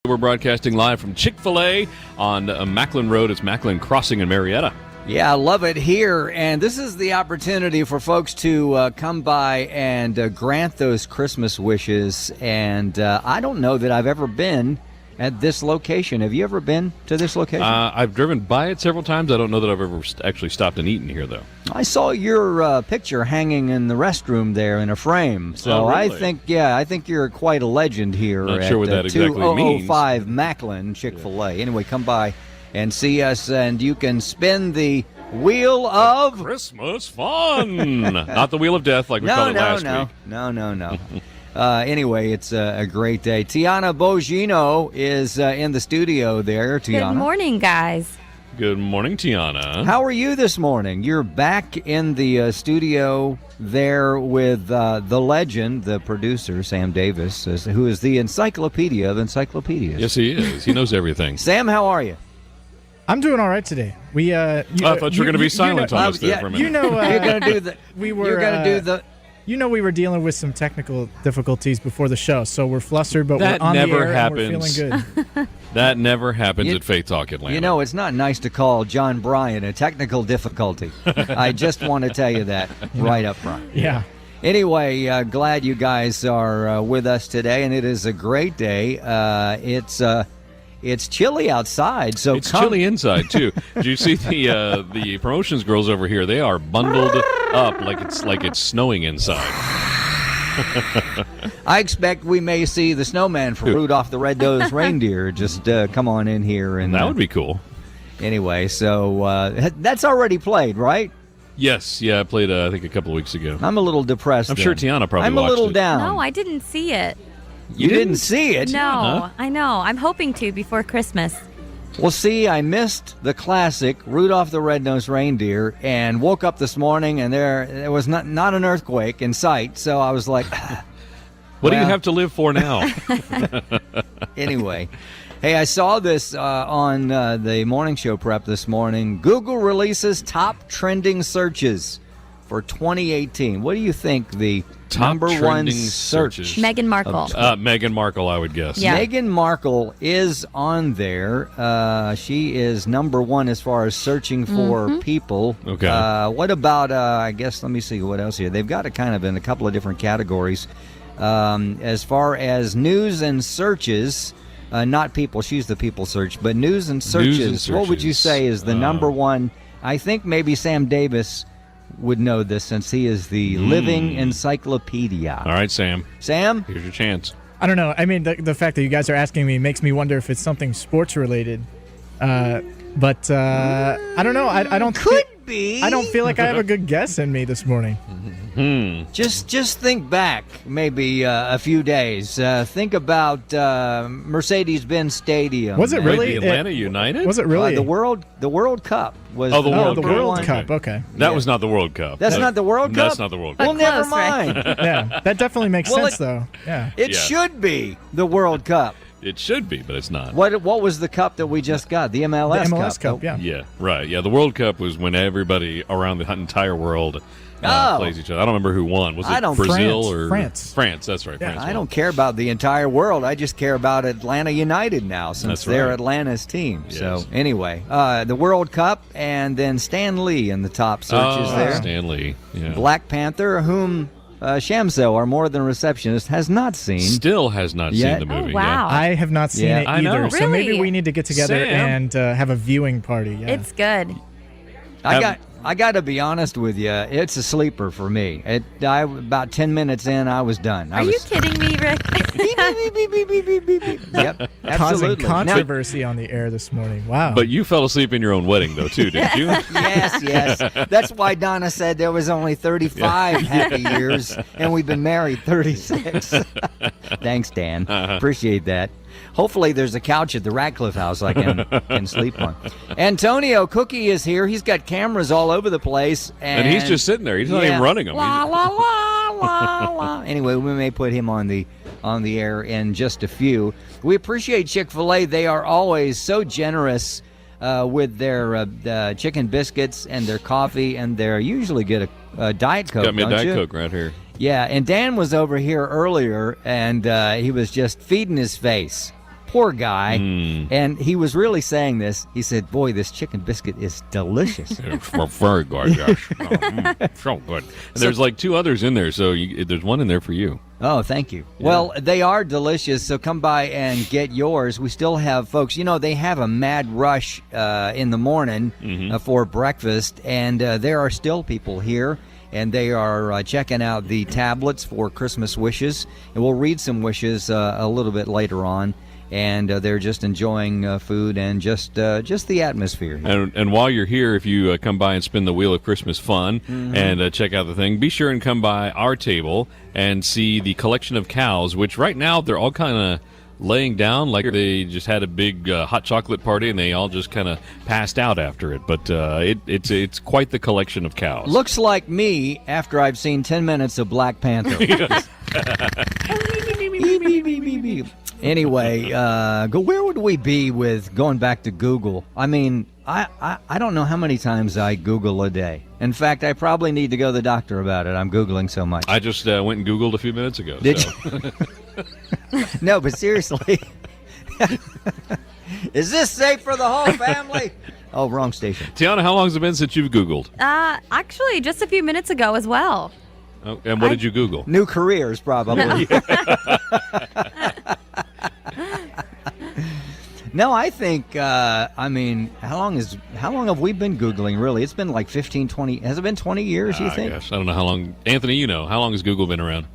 We're broadcasting live from Chick-Fil-A on Macklin Road. It's Macklin Crossing in Marietta. Yeah, I love it here. And this is the opportunity for folks to come by and grant those Christmas wishes. And I don't know that I've ever been at this location. Have you ever been to this location? I've driven by it several times. I don't know that I've ever actually stopped and eaten here, though. I saw your picture hanging in the restroom there in a frame. So really? I think you're quite a legend here Not at sure what that exactly means. 2005 Macklin Chick-fil-A. Yeah. Anyway, come by and see us, and you can spin the wheel of Christmas fun. Not the wheel of death like we called it last week. No. Anyway, it's a great day. Tiana Bogino is in the studio there. Tiana. Good morning, guys. Good morning, Tiana. How are you this morning? You're back in the studio there with the legend, the producer, Sam Davis, who is the encyclopedia of encyclopedias. Yes, he is. He knows everything. Sam, how are you? I'm doing all right today. I thought you were going to be silent on us there for a minute. You're going to do the. We were. You're going to do the. We were dealing with some technical difficulties before the show, so we're flustered, but That we're on never the air happens. and we're feeling good. That never happens at FaithTalk Atlanta. You know, it's not nice to call John Bryan a technical difficulty. I just want to tell you that right up front. Yeah. Anyway, glad you guys are with us today, and it is a great day. It's chilly outside, so it's chilly inside too. Did you see the promotions girls over here? They are bundled up like it's snowing inside. I expect we may see the snowman from Rudolph the Red-Nosed Reindeer just come on in here, and That would be cool. Anyway, so that's already played, right? Yes, yeah, I played I think a couple of weeks ago. I'm a little depressed. I'm sure Tiana probably I'm a watched little it. down. No, I didn't see it. You didn't see it? No, Huh? I know. I'm hoping to before Christmas. Well, see, I missed the classic Rudolph the Red-Nosed Reindeer and woke up this morning and there was not an earthquake in sight, so I was like, What do you have to live for now? Anyway. Hey, I saw this on the morning show prep this morning. Google releases top trending searches for 2018. What do you think the Top number one trending search? searches. Meghan Markle. Meghan Markle, I would guess. Yeah. Meghan Markle is on there. She is number one as far as searching for people. Okay. What about, I guess, let me see what else here. They've got it kind of in a couple of different categories. As far as news and searches, not people, she's the people search, but news and searches, what would you say is the number one? I think maybe Sam Davis would know this since he is the living encyclopedia. All right, Sam. Sam? Here's your chance. I don't know. I mean, the fact that you guys are asking me makes me wonder if it's something sports related. But I don't know. I don't Could be. I don't feel like I have a good guess in me this morning. Just think back maybe a few days. Think about Mercedes-Benz Stadium. Was it really? Wait, the Atlanta United? Was it really? The World Cup was Oh, the World the Cup. World Okay. Cup. Okay. That was not the World Cup. That's not the World Cup? That's not the World Well, Cup. never close, right? mind. Yeah, that definitely makes Well, sense, though. Yeah. It Yeah. should be the World Cup. It should be, but it's not. What was the cup that we just got? The MLS, The MLS Cup, yeah. Yeah, right. Yeah, the World Cup was when everybody around the entire world plays each other. I don't remember who won. Was I it don't- Brazil France. or France. France, that's right. Yeah, France I won. don't care about the entire world. I just care about Atlanta United now since That's they're right. Atlanta's team. Yes. So anyway, the World Cup and then Stan Lee in the top searches there. Stanley. Yeah. Black Panther, whom Shamso, our More Than Receptionist, has not seen. Still has not Yet. seen the movie. Oh, wow. I have not seen Yeah. it I know. either. So maybe Really? we need to get together Sam. and have a viewing party. Yeah. It's good. I got to be honest with you. It's a sleeper for me. About 10 minutes in, I was done. Are you kidding me, Rick? Yep, causing absolutely. controversy on the air this morning. Wow. But you fell asleep in your own wedding, though, too, didn't you? Yes. That's why Donna said there was only 35 happy years, and we've been married 36. Thanks, Dan. Appreciate that. Hopefully there's a couch at the Radcliffe house I can sleep on. Antonio Cookie is here. He's got cameras all over the place. And he's just sitting there. He's not even running them. La, la, la, la, la. Anyway, we may put him on the air in just a few. We appreciate Chick-fil-A. They are always so generous with their chicken biscuits and their coffee, and they usually get a Diet Coke. Got me a don't Diet you? Coke right here. Yeah, and Dan was over here earlier, and he was just feeding his face Poor guy. And he was really saying this. He said, boy, this chicken biscuit is delicious. It's very good, yes. So good. And there's like 2 others in there, so there's one in there for you. Oh, thank you. Yeah. Well, they are delicious, so come by and get yours. We still have folks, they have a mad rush in the morning for breakfast, and there are still people here, and they are checking out the tablets for Christmas wishes, and we'll read some wishes a little bit later on. And they're just enjoying food and just the atmosphere. And while you're here, if you come by and spin the Wheel of Christmas fun and check out the thing, be sure and come by our table and see the collection of cows, which right now they're all kind of laying down like they just had a big hot chocolate party and they all just kind of passed out after it. But it's quite the collection of cows. Looks like me after I've seen 10 minutes of Black Panther. Anyway, where would we be with going back to Google? I mean, I don't know how many times I Google a day. In fact, I probably need to go to the doctor about it. I'm Googling so much. I just went and Googled a few minutes ago. Did you? No, but seriously. Is this safe for the whole family? Oh, wrong station. Tiana, how long has it been since you've Googled? Actually, just a few minutes ago as well. Oh, and what did you Google? New careers, probably. No, I think, how long have we been Googling, really? It's been like 15, 20, has it been 20 years, you think? I don't know how long. Anthony, how long has Google been around?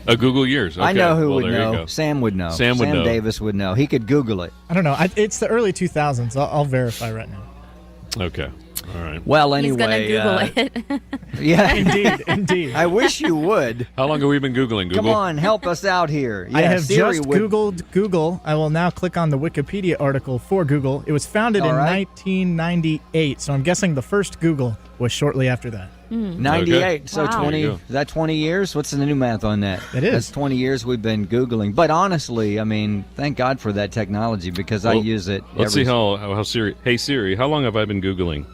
A Google years. Okay. I know who would there you know. go. Sam would know. Sam would know. Davis would know. He could Google it. I don't know. It's the early 2000s. I'll verify right now. Okay. All right. Well, He's anyway. going to Google it. Yeah. Indeed. I wish you would. How long have we been Googling? Google? Come on, help us out here. Yeah, I have Siri just would. Googled Google. I will now click on the Wikipedia article for Google. It was founded in 1998, so I'm guessing the first Google was shortly after that. 98. Okay. So Wow. 20. There you Is that 20 years? What's the new math on that? It is. That's 20 years we've been Googling. But honestly, thank God for that technology because I Well, use it. Let's see how Siri. Hey Siri, how long have I been Googling?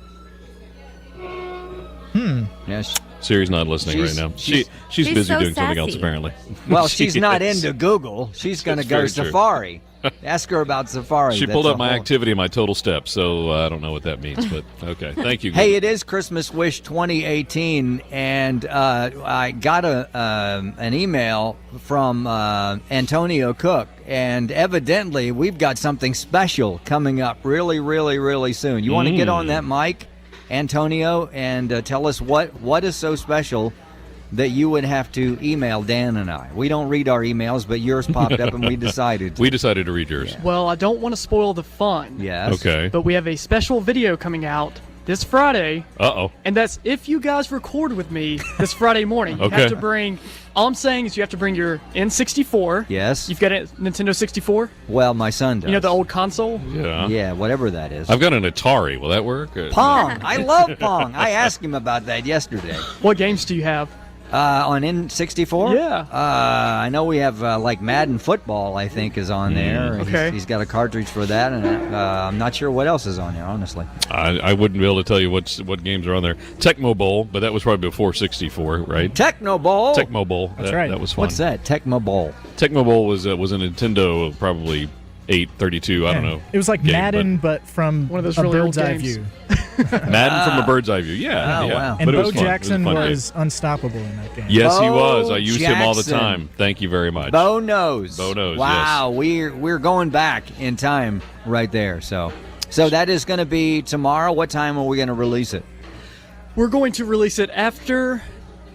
Yes. Siri's not listening right now. She's busy so doing something else sassy. apparently. Well, she's not is. into Google. She's going to That's go very true. Safari. Ask her about Safari. She That's pulled a up my whole- activity and my total steps, so I don't know what that means, but okay. Thank you. Hey, it is Christmas Wish 2018, and I got an email from Antonio Cook, and evidently we've got something special coming up really, really, really soon. You want to get on that mic, Antonio, and tell us what is so special that you would have to email Dan and I. We don't read our emails, but yours popped up, and we decided to. We decided to read yours. Well, I don't want to spoil the fun. Yes. Okay. But we have a special video coming out this Friday, Uh-oh. and that's if you guys record with me this Friday morning. You Okay. have to bring, all I'm saying is you have to bring your N64. Yes. You've got a Nintendo 64? Well, my son does. You know the old console? Yeah. Yeah, whatever that is. I've got an Atari. Will that work? Pong. I love Pong. I asked him about that yesterday. What games do you have? On N64? Yeah. I know we have like Madden Football, I think, is on there. Okay. He's got a cartridge for that, and I'm not sure what else is on there, honestly. I wouldn't be able to tell you what games are on there. Tecmo Bowl, but that was probably before 64, right? Techno Bowl. Tecmo Bowl. That's right. That was fun. What's that? Tecmo Bowl. Tecmo Bowl was a Nintendo, probably 832. I don't know. It was like game, Madden, but from One of those a really old bird's eye games. view. Madden from a bird's eye view. Yeah. Oh, yeah. wow. And But it Bo was fun. It was a Jackson fun game. was unstoppable in that game. Yes, he Bo was. I used him all the Jackson. time. Thank you very much. Bo knows. Bo knows, Wow, we're going back in time right there. So that is going to be tomorrow. What time are we going to release it? We're going to release it after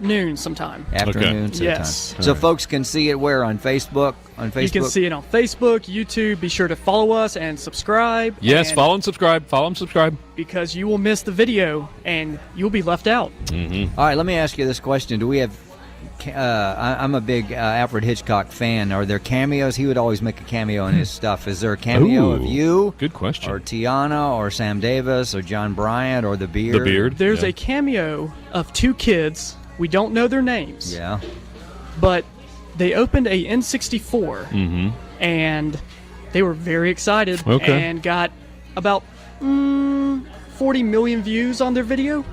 noon sometime. Afternoon sometime. Yes. So folks can see it where on Facebook? On Facebook. You can see it on Facebook, YouTube. Be sure to follow us and subscribe. Yes, and follow and subscribe. Follow and subscribe. Because you will miss the video and you'll be left out. All right, let me ask you this question. Do we have I'm a big Alfred Hitchcock fan. Are there cameos? He would always make a cameo in his stuff. Is there a cameo of Ooh, you? Good question. Or Tiana, or Sam Davis, or John Bryant, or The Beard? The Beard. There's Yeah. a cameo of two kids. We don't know their names. Yeah. But they opened a N64 and they were very excited Okay. and got about 40 million views on their video.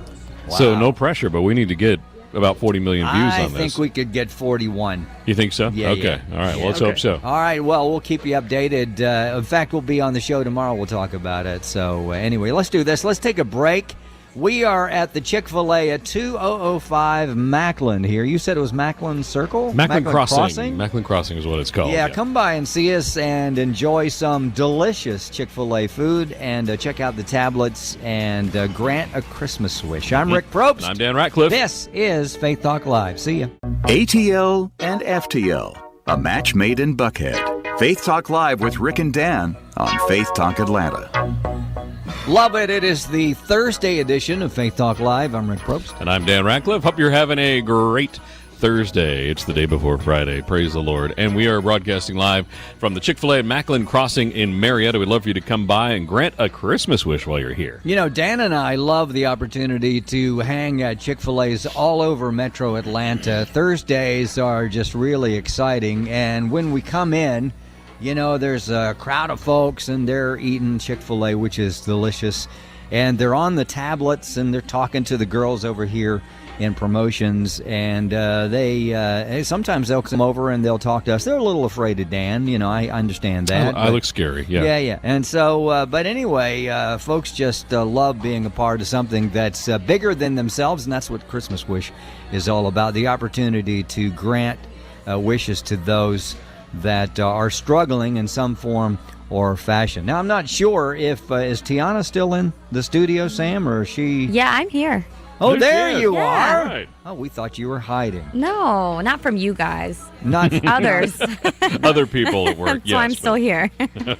So Wow. no pressure, but we need to get about 40 million views I on this. think we could get 41. You think so? Yeah, okay. yeah. All right. Yeah. Well, let's hope so. All right, well, we'll keep you updated. In fact, we'll be on the show tomorrow. We'll talk about it. So anyway, let's do this. Let's take a break. We are at the Chick-fil-A at 2005 Macklin here. You said it was Macklin Circle? Macklin Crossing. Macklin Crossing is what it's called. Yeah, come by and see us and enjoy some delicious Chick-fil-A food and check out the tablets and grant a Christmas wish. I'm Rick Probst. And I'm Dan Ratcliffe. This is Faith Talk Live. See ya. ATL and FTL, a match made in Buckhead. Faith Talk Live with Rick and Dan on Faith Talk Atlanta. Love it. It is the Thursday edition of Faith Talk Live. I'm Rick Probst. And I'm Dan Ratcliffe. Hope you're having a great Thursday. It's the day before Friday. Praise the Lord. And we are broadcasting live from the Chick-fil-A at Macklin Crossing in Marietta. We'd love for you to come by and grant a Christmas wish while you're here. You know, Dan and I love the opportunity to hang at Chick-fil-A's all over Metro Atlanta. Thursdays are just really exciting. And when we come in, you know, there's a crowd of folks and they're eating Chick-fil-A, which is delicious. And they're on the tablets and they're talking to the girls over here in promotions. And they sometimes they'll come over and they'll talk to us. They're a little afraid of Dan. You know, I understand that. I look scary. Yeah. Yeah. And so, but anyway, folks just love being a part of something that's bigger than themselves. And that's what Christmas Wish is all about. The opportunity to grant wishes to those that are struggling in some form or fashion. Now, I'm not sure if is Tiana still in the studio, Sam, or is she? Yeah, I'm here. Oh, Yes, there yes. you Yeah. are. Right. Oh, we thought you were hiding. No, not from you guys. Not Others. Other people at work. So I'm still here.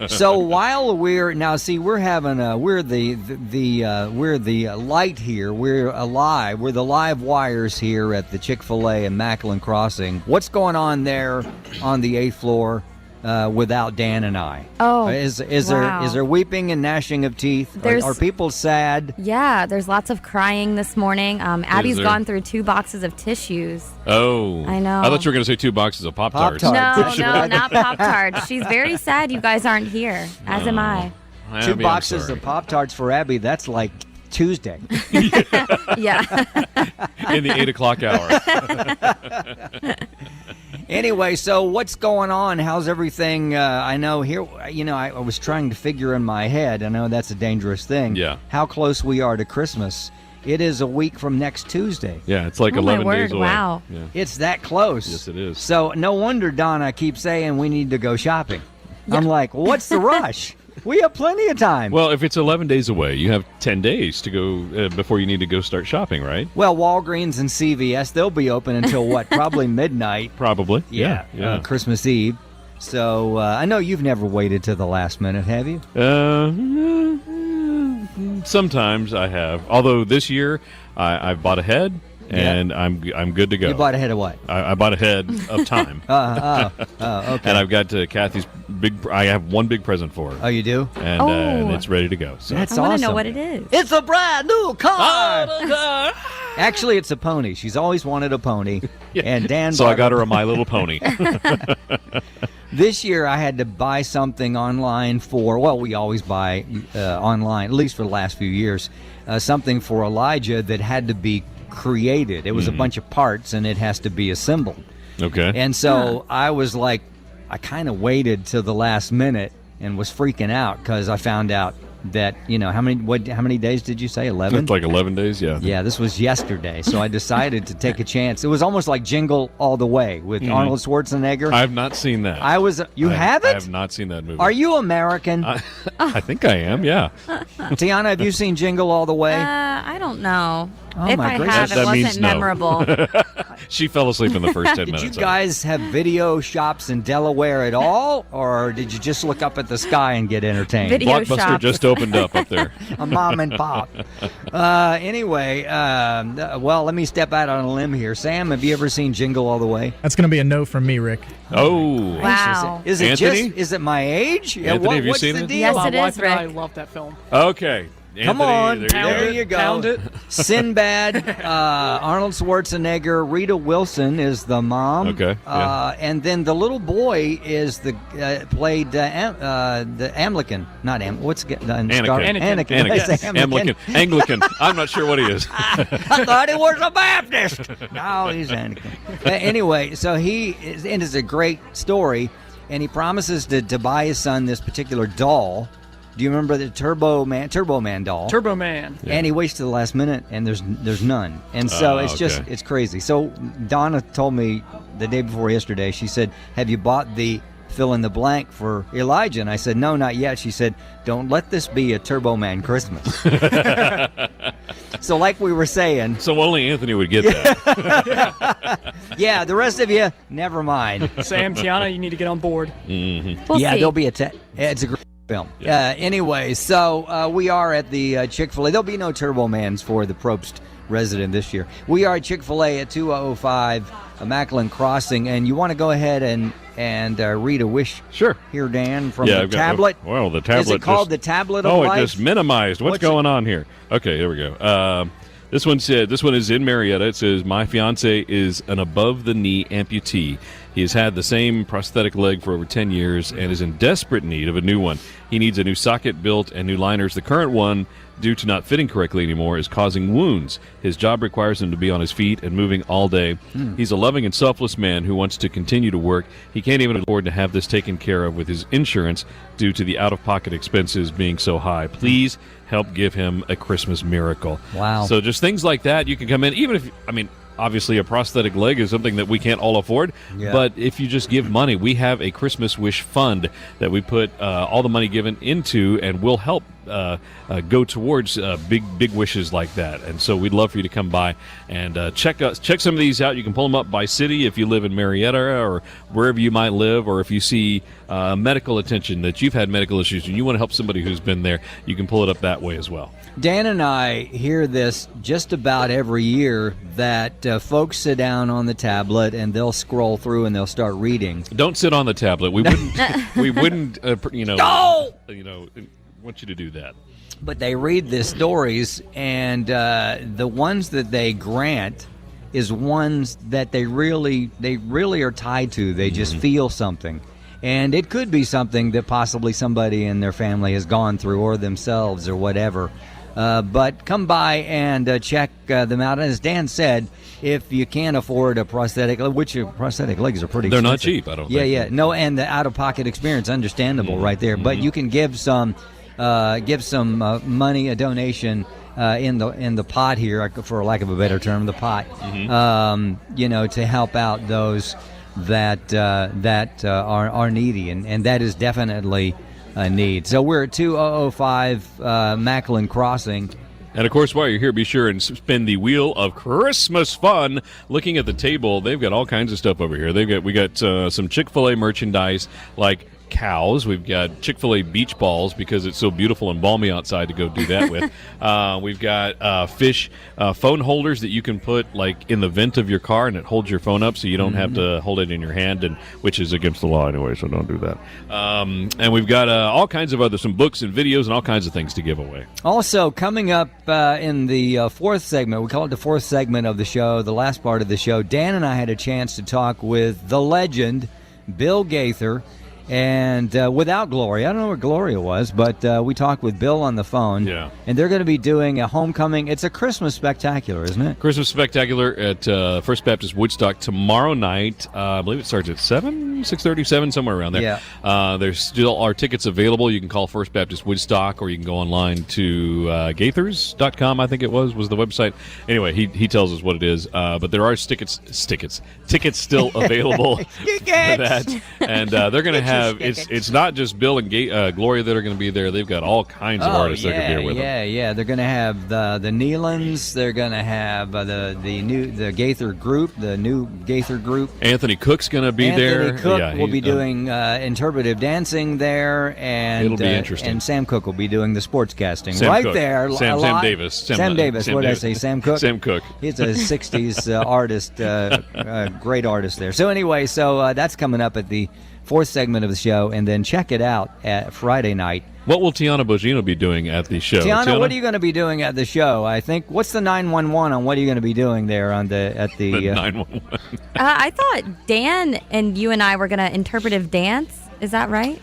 So while we're now, see, we're having we're the light here. We're alive. We're the live wires here at the Chick-fil-A and Macklin Crossing. What's going on there on the 8th floor without Dan and I? Oh, is wow. there weeping and gnashing of teeth? There's- Are people sad? Yeah, there's lots of crying this morning. Abby's there? gone through 2 boxes of tissues. Oh. I know. I thought you were going to say 2 boxes of Pop-Tarts. Pop-Tarts. No, not Pop-Tarts. She's very sad you guys aren't here, as am I. Abby, 2 I'm boxes sorry. of Pop-Tarts for Abby. That's like Tuesday. Yeah. In the 8 o'clock hour. Anyway, so what's going on? How's everything? I know here, you know, I was trying to figure in my head. I know that's a dangerous thing. Yeah. How close we are to Christmas. It is a week from next Tuesday. Yeah, it's like Oh, my 11 days word, away. wow. Yeah. It's that close. Yes, it is. So no wonder Donna keeps saying we need to go shopping. I'm like, well, what's the rush? We have plenty of time. Well, if it's 11 days away, you have 10 days to go before you need to go start shopping, right? Well, Walgreens and CVS, they'll be open until what? Probably midnight. Probably. Yeah. Yeah. Christmas Eve. So I know you've never waited to the last minute, have you? Sometimes I have. Although this year I've bought ahead, and I'm good to go. You bought ahead of what? I bought ahead of time. Okay. And I've got Kathy's I have one big present for her. Oh, you do? And, Oh. and it's ready to go. So. That's I want to awesome. know what it is. It's a brand new car. Actually, it's a pony. She's always wanted a pony, and Dan. So I bought got her a My Little Pony. This year, I had to buy something online for. Well, we always buy online, at least for the last few years. Something for Elijah that had to be created. It was a bunch of parts, and it has to be assembled. Okay. And so I was like, I kind of waited till the last minute and was freaking out because I found out that, you know, how many days did you say? 11? It's like 11 days, yeah. Yeah, this was yesterday, so I decided to take a chance. It was almost like Jingle All the Way with Arnold Schwarzenegger. I have not seen that. You haven't? I have not seen that movie. Are you American? I think I am, yeah. Tiana, have you seen Jingle All the Way? I don't know. Oh, If my I gracious. have, it That means wasn't no. memorable. She fell asleep in the first 10 Did minutes. you of it. guys have video shops in Delaware at all, or did you just look up at the sky and get entertained? Video Blockbuster shops. just opened up there. A mom and pop. Anyway, well, let me step out on a limb here. Sam, have you ever seen Jingle All the Way? That's going to be a no from me, Rick. Oh. Wow. Is it Anthony? is it my age? Anthony, have you what's seen the it? deal? Yes, My it wife is, and I Rick. love that film. Okay. Come Anthony, on. there you There go. you go. Pound it. Sinbad, Arnold Schwarzenegger, Rita Wilson is the mom. Okay, yeah. And then the little boy is played the Anglican, not what's Anakin. Anakin. I say Anglican. Anglican. I'm not sure what he is. I thought he was a Baptist. No, he's Anakin. Anyway, so it is a great story, and he promises to buy his son this particular doll. Do you remember the Turbo Man doll? Turbo Man. Yeah. And he waits to the last minute, and there's none. And so it's crazy. So Donna told me the day before yesterday, she said, have you bought the fill in the blank for Elijah? And I said, no, not yet. She said, don't let this be a Turbo Man Christmas. So like we were saying. So only Anthony would get that. Yeah, the rest of you, never mind. Sam, Tiana, you need to get on board. Mm-hmm. We'll see. There'll be it's a great film. Yeah. Anyway, so we are at the Chick-fil-A. There'll be no Turbo Mans for the Probst resident this year. We are at Chick-fil-A at 2005 Macklin Crossing, and you want to go ahead and read a wish here, Dan, from the tablet? Well, the tablet. Is it called the tablet of life? Oh, it just minimized. What's going on here? Okay, here we go. This one is in Marietta. It says, my fiance is an above-the-knee amputee. He has had the same prosthetic leg for over 10 years and is in desperate need of a new one. He needs a new socket built and new liners. The current one, due to not fitting correctly anymore, is causing wounds. His job requires him to be on his feet and moving all day. He's a loving and selfless man who wants to continue to work. He can't even afford to have this taken care of with his insurance due to the out-of-pocket expenses being so high. Please help give him a Christmas miracle. Wow. So just things like that, you can come in, even if, obviously a prosthetic leg is something that we can't all afford, but if you just give money, we have a Christmas wish fund that we put all the money given into, and will help go towards big wishes like that. And so we'd love for you to come by and check some of these out. You can pull them up by city if you live in Marietta or wherever you might live, or if you see medical attention, that you've had medical issues and you want to help somebody who's been there, you can pull it up that way as well. Dan and I hear this just about every year, that folks sit down on the tablet and they'll scroll through and they'll start reading. Don't sit on the tablet. We wouldn't. We wouldn't. No! Want you to do that. But they read the stories, and the ones that they grant is ones that they really are tied to. They just feel something. And it could be something that possibly somebody in their family has gone through, or themselves, or whatever. But come by and check them out. And as Dan said, if you can't afford a prosthetic, which prosthetic legs are pretty expensive. They're not cheap, I don't think. Yeah. No, and the out-of-pocket experience, understandable right there. But you can give some money, a donation, in the pot here, for lack of a better term, the pot, to help out those that are needy, and that is definitely a need. So we're at 2005 Macklin Crossing. And, of course, while you're here, be sure and spin the wheel of Christmas fun. Looking at the table, they've got all kinds of stuff over here. We got some Chick-fil-A merchandise, like cows. We've got Chick-fil-A beach balls, because it's so beautiful and balmy outside to go do that with. We've got fish phone holders that you can put like in the vent of your car, and it holds your phone up so you don't have to hold it in your hand, and which is against the law anyway, so don't do that. And we've got all kinds of some books and videos and all kinds of things to give away. Also, coming up in the fourth segment, we call it the fourth segment of the show, the last part of the show, Dan and I had a chance to talk with the legend, Bill Gaither, and without Gloria. I don't know where Gloria was, but we talked with Bill on the phone. Yeah. And they're going to be doing a homecoming. It's a Christmas spectacular, isn't it? Christmas spectacular at First Baptist Woodstock tomorrow night. I believe it starts at 6:30, 7, somewhere around there. Yeah. There still are tickets available. You can call First Baptist Woodstock, or you can go online to gaithers.com, I think it was the website. Anyway, he tells us what it is. But there are tickets still available for that. And they're going to have, it's not just Bill and Gloria that are going to be there. They've got all kinds of artists that are going to be here with them. Yeah. They're going to have the Nealons. They're going to have the Gaither group, the new Gaither group. Anthony Cook's going to be there. Anthony Cook will be doing interpretive dancing there, and it'll be interesting. And Sam Cook will be doing the sportscasting there. Sam Davis. Sam Davis. What did I say? Sam Cook. Sam Cook. He's a '60s artist, great artist there. So anyway, that's coming up at the fourth segment of the show, and then check it out at Friday night. What will Tiana Bogino be doing at the show? Tiana, what are you going to be doing at the show? I think, what's the 911 on what are you going to be doing there at the 911. I thought Dan and you and I were going to interpretive dance. Is that right?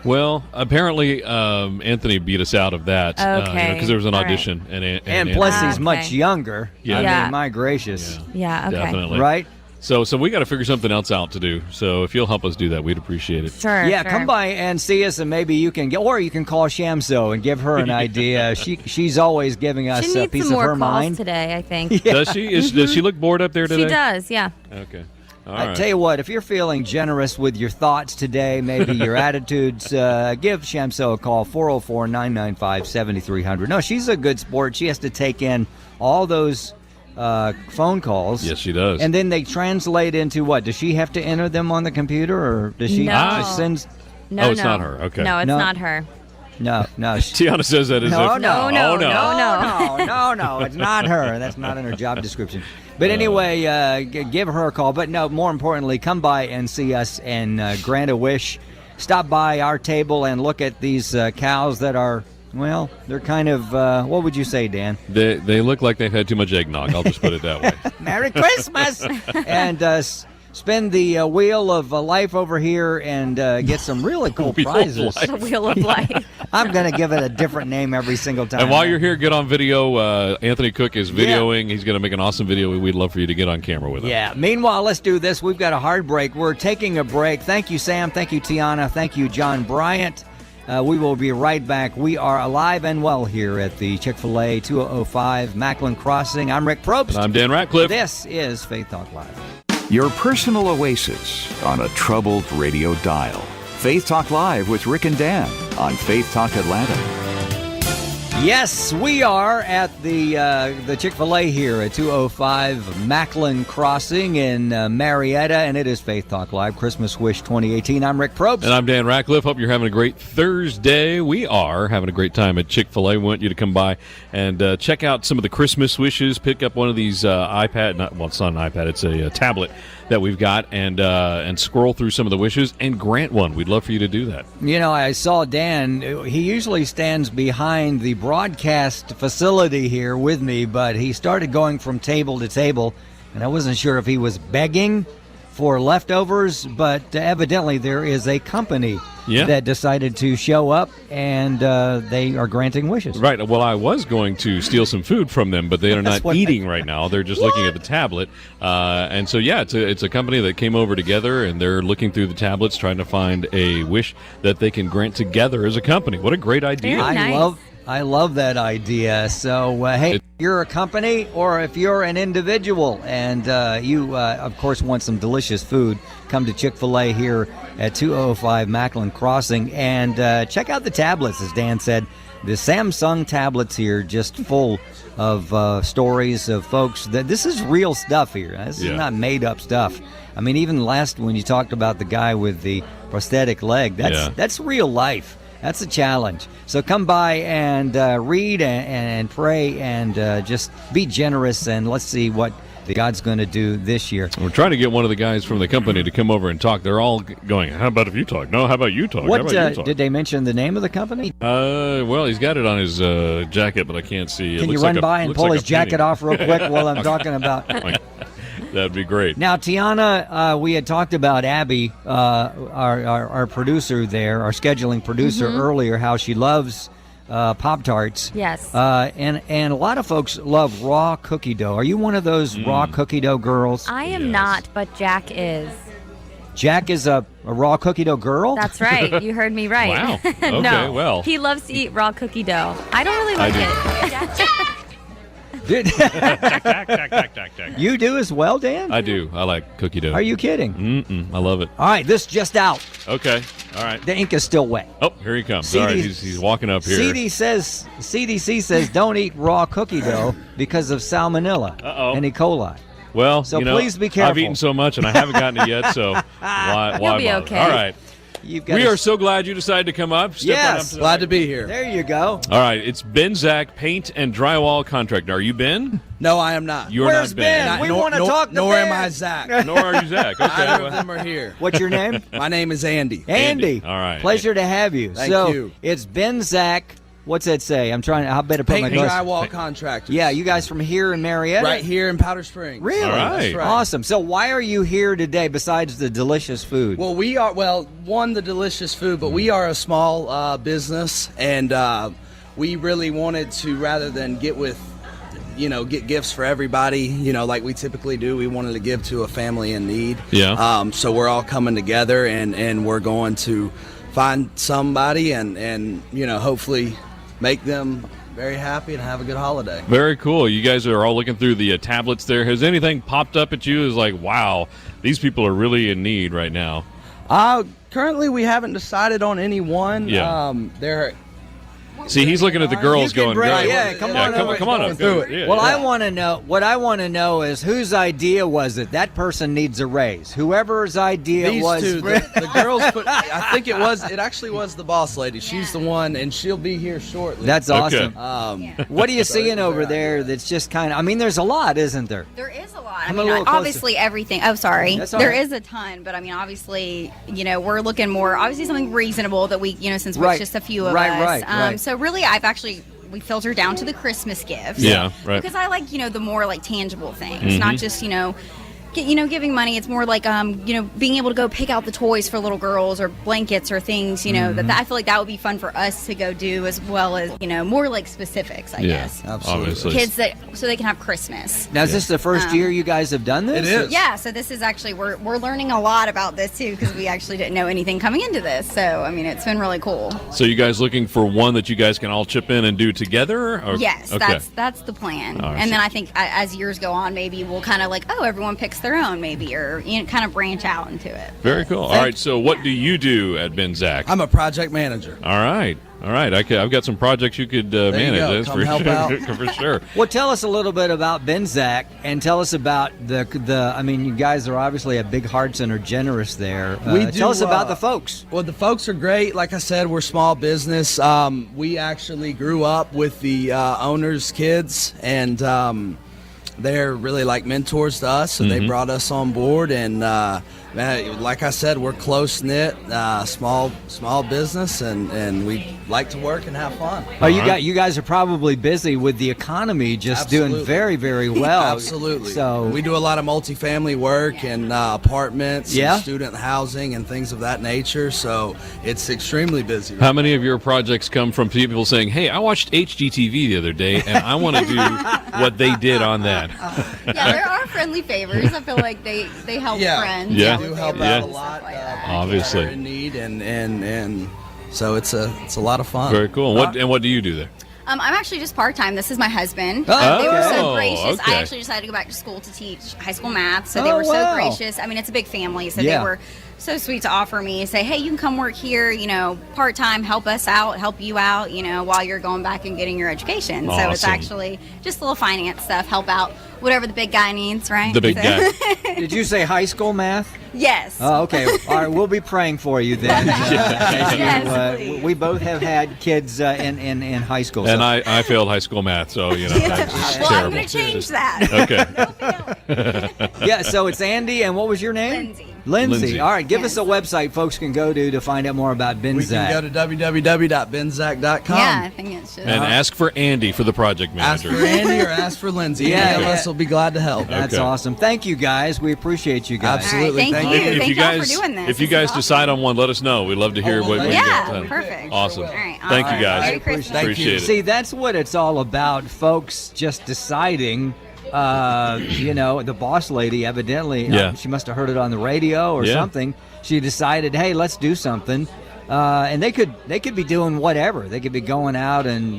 Well, apparently Anthony beat us out of that. Okay. Because there was an All audition. right. And plus Anthony- he's much younger. Yeah. I mean, my gracious. Yeah, okay. Definitely. Right? So we got to figure something else out to do. So if you'll help us do that, we'd appreciate it. Sure. Yeah, sure. come by and see us, and maybe you can or you can call Shamso and give her an idea. She's always giving us She a needs piece some of more her calls mind. today, I think. Does she? Does she look bored up there today? She does, yeah. Okay. All I right. tell you what, if you're feeling generous with your thoughts today, maybe your attitudes, give Shamso a call, 404-995-7300. No, she's a good sport. She has to take in all those phone calls. Yes, she does. And then they translate into what? Does she have to enter them on the computer, or does she No. just send? No, Oh, it's no. not her. Okay. No, it's No. not her. No. Tiana says that as No, if... no, Oh, no. no, it's not her. That's not in her job description. But anyway, give her a call. But no, more importantly, come by and see us and grant a wish. Stop by our table and look at these cows that are, well, they're kind of, what would you say, Dan? They look like they've had too much eggnog. I'll just put it that way. Merry Christmas! And spin the wheel of life over here and get some really cool Wheel of prizes. Life. The Wheel of Life. I'm going to give it a different name every single time. And while you're here, get on video. Anthony Cook is videoing. He's going to make an awesome video. We'd love for you to get on camera with him. Yeah. Meanwhile, let's do this. We've got a hard break. We're taking a break. Thank you, Sam. Thank you, Tiana. Thank you, John Bryant. We will be right back. We are alive and well here at the Chick-Fil-A 2005 Macklin Crossing. I'm Rick Probst. And I'm Dan Ratcliffe. This is Faith Talk Live. Your personal oasis on a troubled radio dial. Faith Talk Live with Rick and Dan on Faith Talk Atlanta. Yes, we are at the Chick-fil-A here at 205 Macklin Crossing in Marietta, and it is Faith Talk Live, Christmas Wish 2018. I'm Rick Probst. And I'm Dan Ratcliffe. Hope you're having a great Thursday. We are having a great time at Chick-fil-A. We want you to come by and check out some of the Christmas wishes. Pick up one of these it's not an iPad, it's a tablet that we've got, and scroll through some of the wishes and grant one. We'd love for you to do that. You know, I saw Dan. He usually stands behind the broadcast facility here with me, but he started going from table to table, and I wasn't sure if he was begging for leftovers, but evidently there is a company that decided to show up, and they are granting wishes. Right. Well, I was going to steal some food from them, but they are not what eating right now. They're just looking at the tablet. And so, yeah, it's a company that came over together, and they're looking through the tablets, trying to find a wish that they can grant together as a company. What a great idea. Very nice. I love that idea. So, hey, if you're a company or if you're an individual and you, of course, want some delicious food, come to Chick-fil-A here at 205 Macklin Crossing and check out the tablets, as Dan said. The Samsung tablets here just full of stories of folks. This is real stuff here. This is not made-up stuff. I mean, even when you talked about the guy with the prosthetic leg, that's real life. That's a challenge. So come by and read and pray and just be generous, and let's see what God's going to do this year. We're trying to get one of the guys from the company to come over and talk. They're all going, how about if you talk? No, how about you talk? What how about you talk? did they mention the name of the company? Well, he's got it on his jacket, but I can't see. Can you run by and pull his jacket off real quick while I'm talking about... That'd be great. Now, Tiana, we had talked about Abby, our producer there, our scheduling producer earlier, how she loves Pop-Tarts. Yes. And a lot of folks love raw cookie dough. Are you one of those raw cookie dough girls? I am not, but Jack is. Jack is a raw cookie dough girl? That's right. You heard me right. Wow. Okay, no, well. he loves to eat raw cookie dough. I don't really like it. You do as well, Dan? I do. I like cookie dough. Are you kidding? I love it. All right, this just out. Okay. All right. The ink is still wet. Oh, here he comes. All right, he's walking up here. CDC says don't eat raw cookie dough because of salmonella and E. coli. Well, so please be careful. I've eaten so much and I haven't gotten it yet, so why You'll be bother? okay. All right. We are so glad you decided to come up. Step right up to the Glad to be here. There you go. All right, it's Ben Zach, paint and drywall contractor. Are you Ben? No, I am not. You're Where's not Ben. Ben? We want to talk to Nor Ben. am I Zach. Nor are you Zach. Okay. Neither of them are here. What's your name? My name is Andy. Andy. All right. Pleasure to have you. Thank so you. it's Ben Zach. What's that say? I'm trying. How better put Paint my and glasses. drywall contractors. Yeah, you guys from here in Marietta? Right here in Powder Springs. Really? All right. That's right. Awesome. So why are you here today besides the delicious food? Well, one, the delicious food, but we are a small business, and we really wanted to, rather than get gifts for everybody, like we typically do, we wanted to give to a family in need. Yeah. So we're all coming together, and we're going to find somebody and hopefully make them very happy and have a good holiday. Very cool. You guys are all looking through the tablets there. Has anything popped up at you as like, wow, these people are really in need right now? Currently, we haven't decided on any one. Yeah. There. See, he's looking at the girls You can going, bring- "Great." yeah, come on over. come on up. Through it. Yeah, Well, yeah. I want to know. What I want to know is whose idea was it? That person needs a raise. Whoever's idea These was. two, the girls put. I think it actually was the boss lady. She's the one, and she'll be here shortly. That's Okay. awesome. What are you seeing over there? That's just kind of. I mean, there's a lot, isn't there? There is a lot. Come a little closer. Obviously everything. Oh, sorry. That's all There right. is a ton, but I mean, obviously, we're looking more, obviously something reasonable that we, since Right. we're just a few of Right, us. right. So really, we filter down to the Christmas gifts. Yeah, right. Because I like, the more like tangible things, not just, giving money. It's more like, being able to go pick out the toys for little girls or blankets or things, that I feel like that would be fun for us to go do, as well as, more like specifics, I guess. Absolutely. Obviously. Kids so they can have Christmas. Now, is this the first year you guys have done this? It is. Yeah, so this is actually, we're learning a lot about this too, because we actually didn't know anything coming into this. So, I mean, it's been really cool. So you guys looking for one that you guys can all chip in and do together? Or? Yes, Okay. that's the plan. All right, and so- then I think as years go on, maybe we'll kind of like, everyone picks their own maybe, or kind of branch out into it. Very cool. All right, so what do you do at Ben Zach? I'm a project manager. All right. I've got some projects you could manage. go. That's Come for help sure. out. For sure. Well, tell us a little bit about Ben Zach, and tell us about the. I mean, you guys are obviously a big hearts and are generous there. Tell us about the folks. Well, the folks are great. Like I said, we're small business. We actually grew up with the owners' kids, and they're really like mentors to us, so they brought us on board. And like I said, we're close knit, small business, and we like to work and have fun. Oh, you guys are probably busy with the economy, just doing Absolutely. very, very well. Absolutely. So we do a lot of multifamily work and apartments, Yeah. and student housing, and things of that nature. So it's extremely busy. How many of your projects come from people saying, "Hey, I watched HGTV the other day, and I want to do what they did on that"? Yeah, there are friendly favors. I feel like they help friends. Yeah. We do help Yeah. out a lot. Like that. Obviously. That are in need, and so it's a lot of fun. Very cool. And what do you do there? I'm actually just part-time. This is my husband. Oh, They were okay. so gracious. Okay. I actually decided to go back to school to teach high school math, so they Oh, were so wow. gracious. I mean, it's a big family, so Yeah. they were so sweet to offer me, say, hey, you can come work here, part-time, help us out, help you out, while you're going back and getting your education. So it's Awesome. actually just a little finance stuff, help out whatever the big guy needs, right? The big So- guy. did you say high school math? Yes. Oh, okay. All right, we'll be praying for you then. Yes, please. We both have had kids in high school. And so- I failed high school math, so that's just Well, terrible. I'm going to change that. Okay. yeah. So it's Andy, and what was your name? Lindsay. Lindsay. All right, give Yes. us a website folks can go to find out more about Ben We Zach. can go to www.benzac.com. Yeah, I think it's just... And ask for Andy for the project Ask manager. for Andy or ask for Lindsay. Yeah, Any of yeah. us will be glad to help. That's Okay. awesome. Thank you guys. We appreciate you guys. Absolutely. All right, thank Thank you. you. If Thank you y'all guys, for doing this. if you This is guys awesome. decide on one, let us know. We'd love to hear Oh, what well, you yeah, get done. perfect. Awesome. All right, Thank you awesome. guys. Merry Christmas. Thank you. Appreciate it. See, that's what it's all about, folks. Just deciding. The boss lady evidently, Yeah. she must have heard it on the radio or Yeah. something. She decided, hey, let's do something. And they could be doing whatever. They could be going out and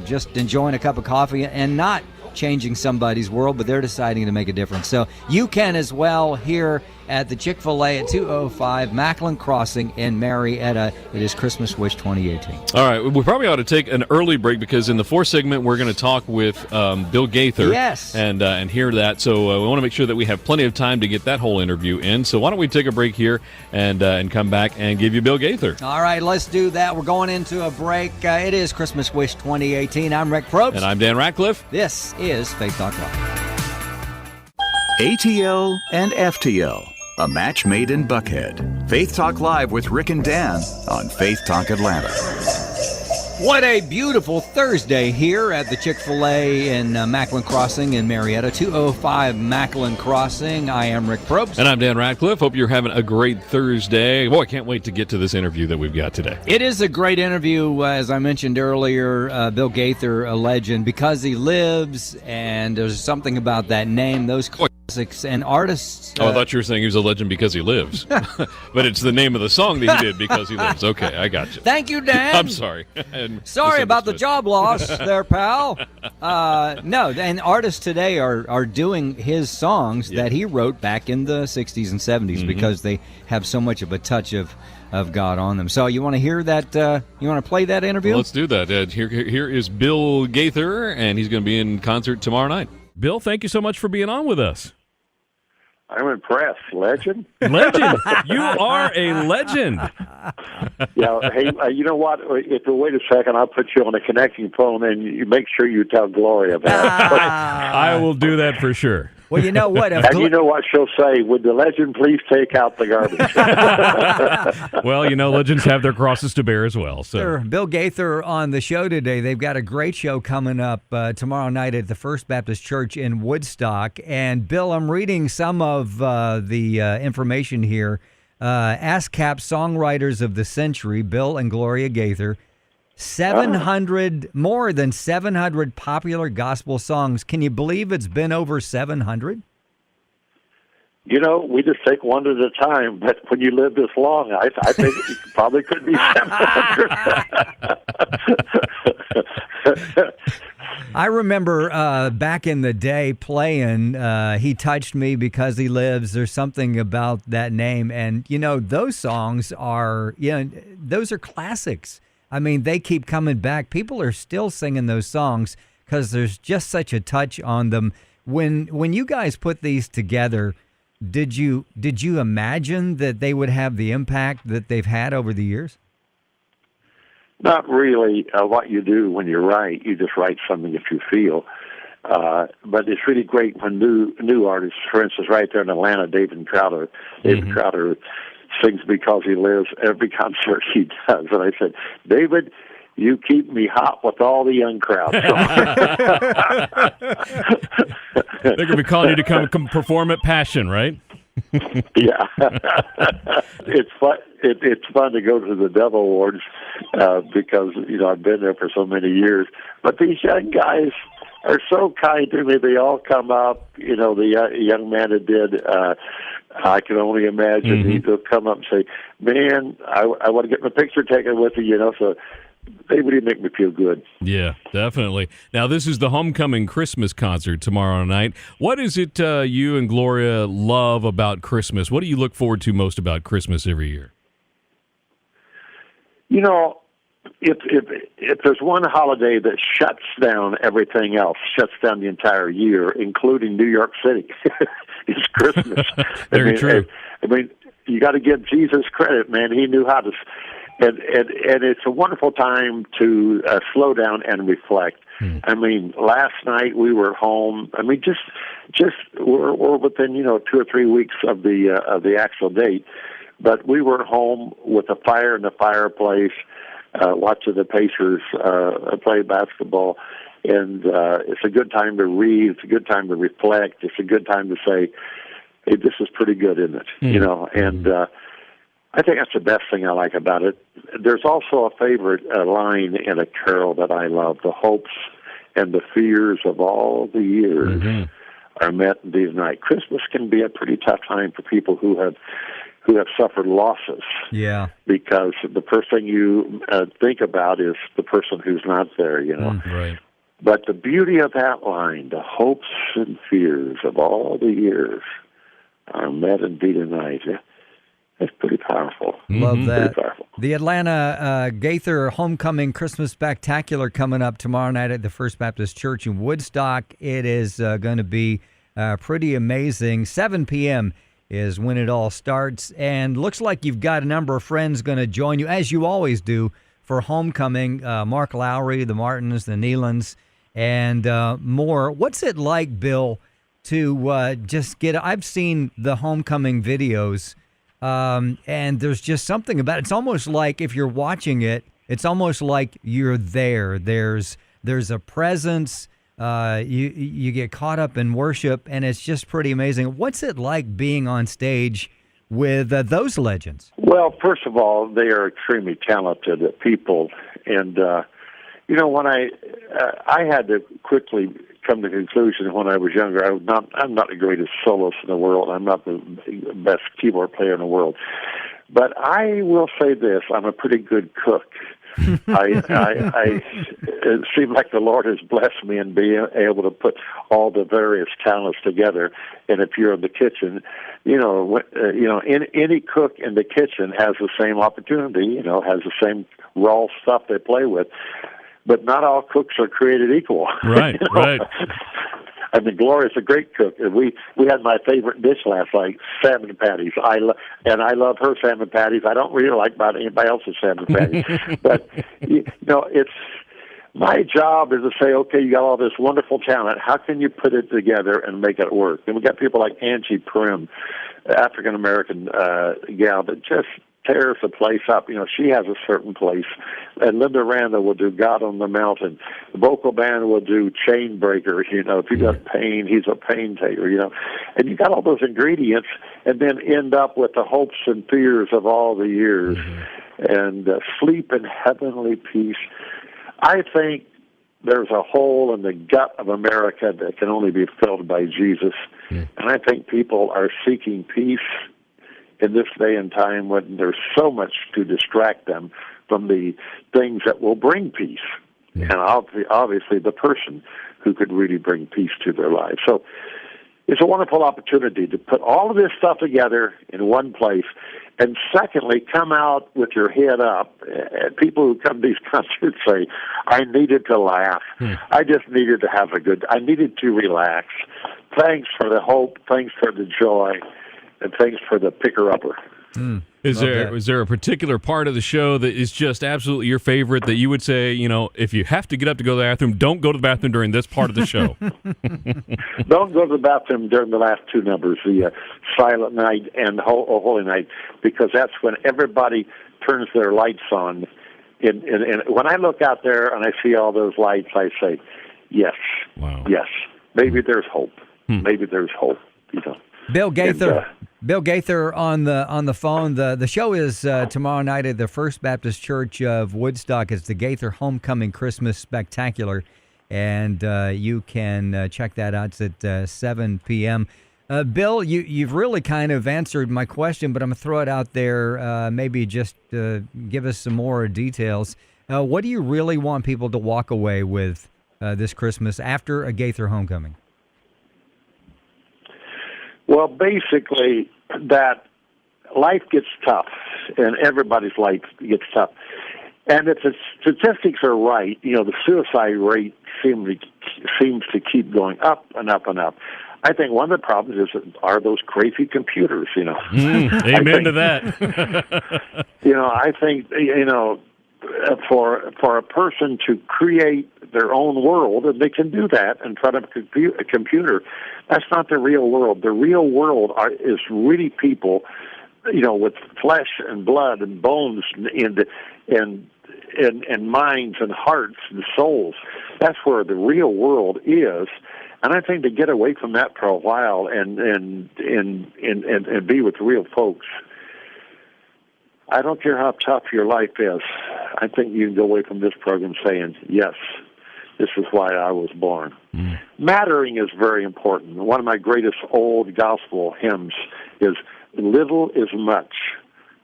just enjoying a cup of coffee and not changing somebody's world, but they're deciding to make a difference. So you can as well here at the Chick-Fil-A at 205 Macklin Crossing in Marietta. It is Christmas Wish 2018. All right, we probably ought to take an early break because in the fourth segment we're going to talk with Bill Gaither. Yes. And hear that. So we want to make sure that we have plenty of time to get that whole interview in. So why don't we take a break here and come back and give you Bill Gaither. All right, let's do that. We're going into a break. It is Christmas Wish 2018. I'm Rick Probst. And I'm Dan Ratcliffe. This is Faith Talk Live. ATL and FTL, a match made in Buckhead. Faith Talk Live with Rick and Dan on Faith Talk Atlanta. What a beautiful Thursday here at the Chick-fil-A in Macklin Crossing in Marietta, 205 Macklin Crossing. I am Rick Probst. And I'm Dan Ratcliffe. Hope you're having a great Thursday. Boy, I can't wait to get to this interview that we've got today. It is a great interview, as I mentioned earlier. Bill Gaither, a legend, because he lives, and there's something about that name, those classics and artists. I thought you were saying he was a legend because he lives. But it's the name of the song that he did because he lives. Okay, I got you. Thank you, Dan. I'm sorry. Sorry about the job loss there, pal. No, and artists today are doing his songs that he wrote back in the 60s and 70s because they have so much of a touch of God on them. So you want to hear that? You want to play that interview? Well, let's do that. Here is Bill Gaither, and he's going to be in concert tomorrow night. Bill, thank you so much for being on with us. I'm impressed. Legend? Legend. You are a legend. Yeah. Hey, you know what? If you wait a second, I'll put you on a connecting phone, and you make sure you tell Gloria about it. I will do that for sure. Well, you know what? And you know what she'll say? Would the legend please take out the garbage? Well, legends have their crosses to bear as well. So, sure. Bill Gaither on the show today. They've got a great show coming up tomorrow night at the First Baptist Church in Woodstock. And, Bill, I'm reading some of the information here. ASCAP Songwriters of the Century, Bill and Gloria Gaither. 700, more than 700 popular gospel songs. Can you believe it's been over 700? We just take one at a time. But when you live this long, I think it probably could be 700. I remember back in the day playing He Touched Me Because He Lives. There's something about that name. And, those songs are, those are classics. I mean, they keep coming back. People are still singing those songs because there's just such a touch on them. When you guys put these together, did you imagine that they would have the impact that they've had over the years? Not really. What you do when you write, you just write something that you feel. But it's really great when new artists, for instance, right there in Atlanta, David Crowder sings Because He Lives every concert he does. And I said, David, you keep me hot with all the young crowd. They're going to be calling you to come perform at Passion, right? Yeah. It's fun. It's fun to go to the Devil Awards because, I've been there for so many years. But these young guys are so kind to me. They all come up. The young man that did I can only imagine he'll come up and say, man, I want to get my picture taken with you, so they really make me feel good. Yeah, definitely. Now, this is the Homecoming Christmas concert tomorrow night. What is it you and Gloria love about Christmas? What do you look forward to most about Christmas every year? If there's one holiday that shuts down everything else, shuts down the entire year, including New York City, it's Christmas. Very true. You got to give Jesus credit, man. He knew how to, and it's a wonderful time to slow down and reflect. Last night we were home. Just we're within 2 or 3 weeks of the actual date, but we were home with a fire in the fireplace. Watching the Pacers play basketball, and it's a good time to read. It's a good time to reflect. It's a good time to say, "Hey, this is pretty good, isn't it?" And I think that's the best thing I like about it. There's also a favorite line in a carol that I love: "The hopes and the fears of all the years are met in these night." Christmas can be a pretty tough time for people who have suffered losses. Yeah. Because the first thing you think about is the person who's not there, Right. But the beauty of that line, the hopes and fears of all the years are met and be denied. Yeah. That's pretty powerful. Love that. Pretty powerful. The Atlanta Gaither Homecoming Christmas Spectacular coming up tomorrow night at the First Baptist Church in Woodstock. It is going to be pretty amazing. 7 p.m. is when it all starts. And looks like you've got a number of friends going to join you, as you always do, for Homecoming. Mark Lowry, the Martins, the Nealons, and more. What's it like, Bill, to just get... I've seen the Homecoming videos, and there's just something about it. It's almost like if you're watching it, it's almost like you're there. There's a presence. You get caught up in worship, and it's just pretty amazing. What's it like being on stage with those legends? Well, first of all, they are extremely talented people, and when I had to quickly come to the conclusion when I was younger, I'm not the greatest soloist in the world. I'm not the best keyboard player in the world. But I will say this, I'm a pretty good cook. It seems like the Lord has blessed me in being able to put all the various talents together. And if you're in the kitchen, any cook in the kitchen has the same opportunity, has the same raw stuff they play with. But not all cooks are created equal. Right, right. I mean, Gloria's a great cook. And we had my favorite dish last night, salmon patties. I love her salmon patties. I don't really like about anybody else's salmon patties. But, it's my job is to say, okay, you got all this wonderful talent. How can you put it together and make it work? And we got people like Angie Prim, African-American gal that just tears the place up. She has a certain place. And Linda Randa will do God on the Mountain. The vocal band will do Chain Breaker. If you got pain, he's a pain taker, And you got all those ingredients and then end up with the hopes and fears of all the years and sleep in heavenly peace. I think there's a hole in the gut of America that can only be filled by Jesus. And I think people are seeking peace in this day and time when there's so much to distract them from the things that will bring peace. And obviously the person who could really bring peace to their lives. So it's a wonderful opportunity to put all of this stuff together in one place. And secondly, come out with your head up. People who come to these concerts say, I needed to laugh. I just needed to I needed to relax. Thanks for the hope. Thanks for the joy. And thanks for the picker-upper. Is there a particular part of the show that is just absolutely your favorite that you would say, if you have to get up to go to the bathroom, don't go to the bathroom during this part of the show? Don't go to the bathroom during the last two numbers, the Silent Night and Holy Night, because that's when everybody turns their lights on. And when I look out there and I see all those lights, I say, yes, yes, maybe there's hope. Maybe there's hope, Bill Gaither, on the phone. The show is tomorrow night at the First Baptist Church of Woodstock. It's the Gaither Homecoming Christmas Spectacular, and you can check that out. It's at 7 p.m. Bill, you've really kind of answered my question, but I'm going to throw it out there. Maybe just give us some more details. What do you really want people to walk away with this Christmas after a Gaither Homecoming? Well, basically, that life gets tough, and everybody's life gets tough. And if the statistics are right, the suicide rate seems to keep going up and up and up. I think one of the problems are those crazy computers, Amen to that. I think, for a person to create their own world, and they can do that in front of a computer, that's not the real world. The real world is really people, with flesh and blood and bones and minds and hearts and souls. That's where the real world is. And I think to get away from that for a while and be with real folks, I don't care how tough your life is, I think you can go away from this program saying, yes, this is why I was born. Mattering is very important. One of my greatest old gospel hymns is, little is much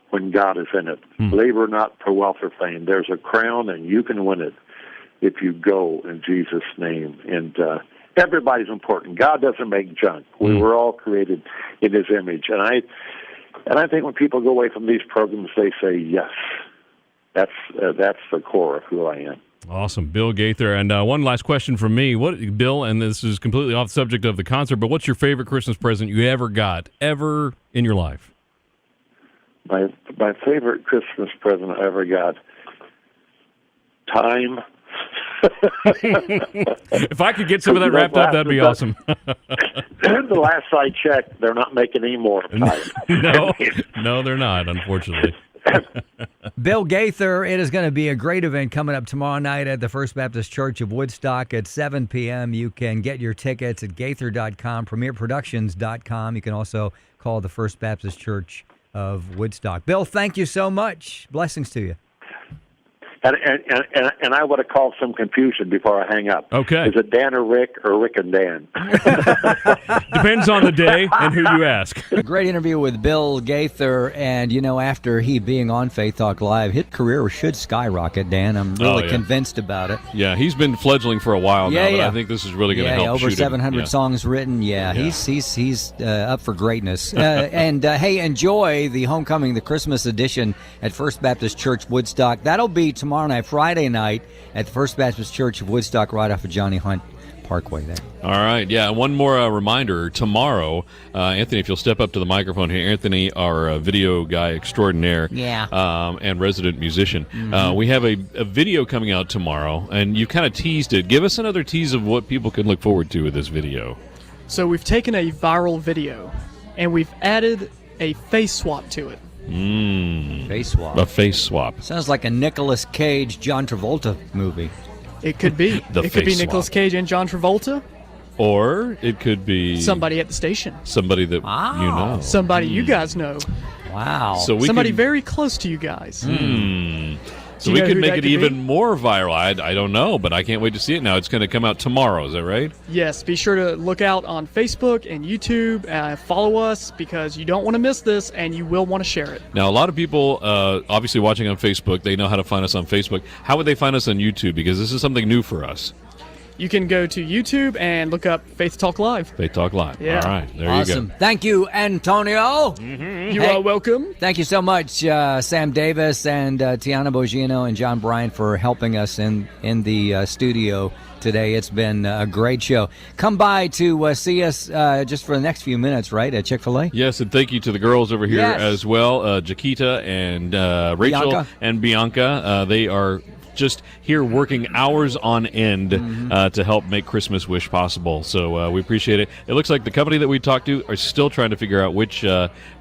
when God is in it. Labor not for wealth or fame. There's a crown and you can win it if you go in Jesus' name. And Everybody's important. God doesn't make junk. We were all created in His image, and I think when people go away from these programs, they say yes. That's the core of who I am. Awesome, Bill Gaither. And one last question from me, Bill? And this is completely off the subject of the concert, but what's your favorite Christmas present you ever got in your life? My favorite Christmas present I ever got. Time. If I could get some of that wrapped up, that'd be awesome. The last I checked, they're not making any more time. No, they're not, unfortunately. Bill Gaither, it is going to be a great event coming up tomorrow night at the First Baptist Church of Woodstock at 7 p.m. You can get your tickets at gaither.com, premierproductions.com. You can also call the First Baptist Church of Woodstock. Bill, thank you so much. Blessings to you. And I would have caused some confusion before I hang up. Okay. Is it Dan or Rick and Dan? Depends on the day and who you ask. Great interview with Bill Gaither, and after he being on Faith Talk Live, his career should skyrocket, Dan. I'm really convinced about it. Yeah, he's been fledgling for a while now, but I think this is really going to help. Over 700 songs written. He's up for greatness. And hey, enjoy the homecoming, the Christmas edition at First Baptist Church Woodstock. That'll be tomorrow night, Friday night, at the First Baptist Church of Woodstock, right off of Johnny Hunt Parkway there. All right, yeah. One more reminder: tomorrow, Anthony, if you'll step up to the microphone here, Anthony, our video guy extraordinaire, and resident musician. We have a video coming out tomorrow, and you kind of teased it. Give us another tease of what people can look forward to with this video. So we've taken a viral video, and we've added a face swap to it. Face swap. A face swap. Sounds like a Nicolas Cage, John Travolta movie. It could be. It could be Nicolas Cage and John Travolta. Or it could be somebody at the station. Somebody that you know. Somebody you guys know. Wow. So somebody very close to you guys. So we could make it even more viral. I don't know, but I can't wait to see it now. It's going to come out tomorrow. Is that right? Yes. Be sure to look out on Facebook and YouTube. Follow us because you don't want to miss this, and you will want to share it. Now, a lot of people, obviously watching on Facebook, they know how to find us on Facebook. How would they find us on YouTube? Because this is something new for us. You can go to YouTube and look up Faith Talk Live. Faith Talk Live. Yeah. All right. There awesome. You go. Thank you, Antonio. You are welcome. Thank you so much, Sam Davis and Tiana Bogino and John Bryant, for helping us in the studio today. It's been a great show. Come by to see us just for the next few minutes, right, at Chick-Fil-A? Yes, and thank you to the girls over here as well, Jaquita and Rachel and Bianca. They are just here working hours on end to help make Christmas Wish possible. So we appreciate it. It looks like the company that we talked to are still trying to figure out which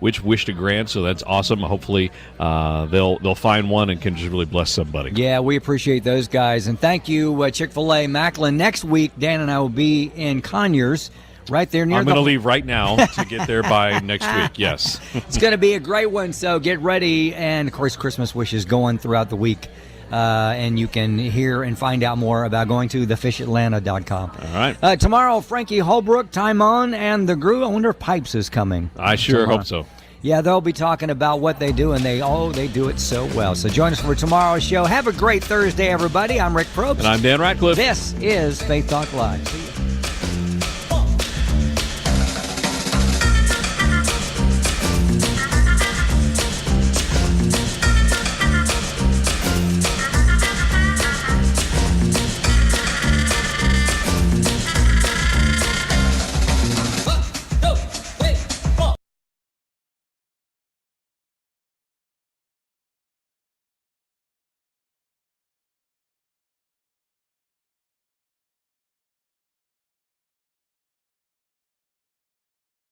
wish to grant, so that's awesome. Hopefully they'll find one and can just really bless somebody. Yeah, we appreciate those guys. And thank you, Chick-fil-A Macklin. Next week, Dan and I will be in Conyers, right there near I'm going to leave right now to get there by next week, yes. It's going to be a great one, so get ready. And, of course, Christmas wishes going throughout the week. And you can hear and find out more about going to thefishatlanta.com. All right. Tomorrow, Frankie Holbrook, Time On, and The Groove. I wonder if Pipes is coming. I sure hope so. Yeah, they'll be talking about what they do, and they do it so well. So join us for tomorrow's show. Have a great Thursday, everybody. I'm Rick Probst. And I'm Dan Ratcliffe. This is Faith Talk Live. See you.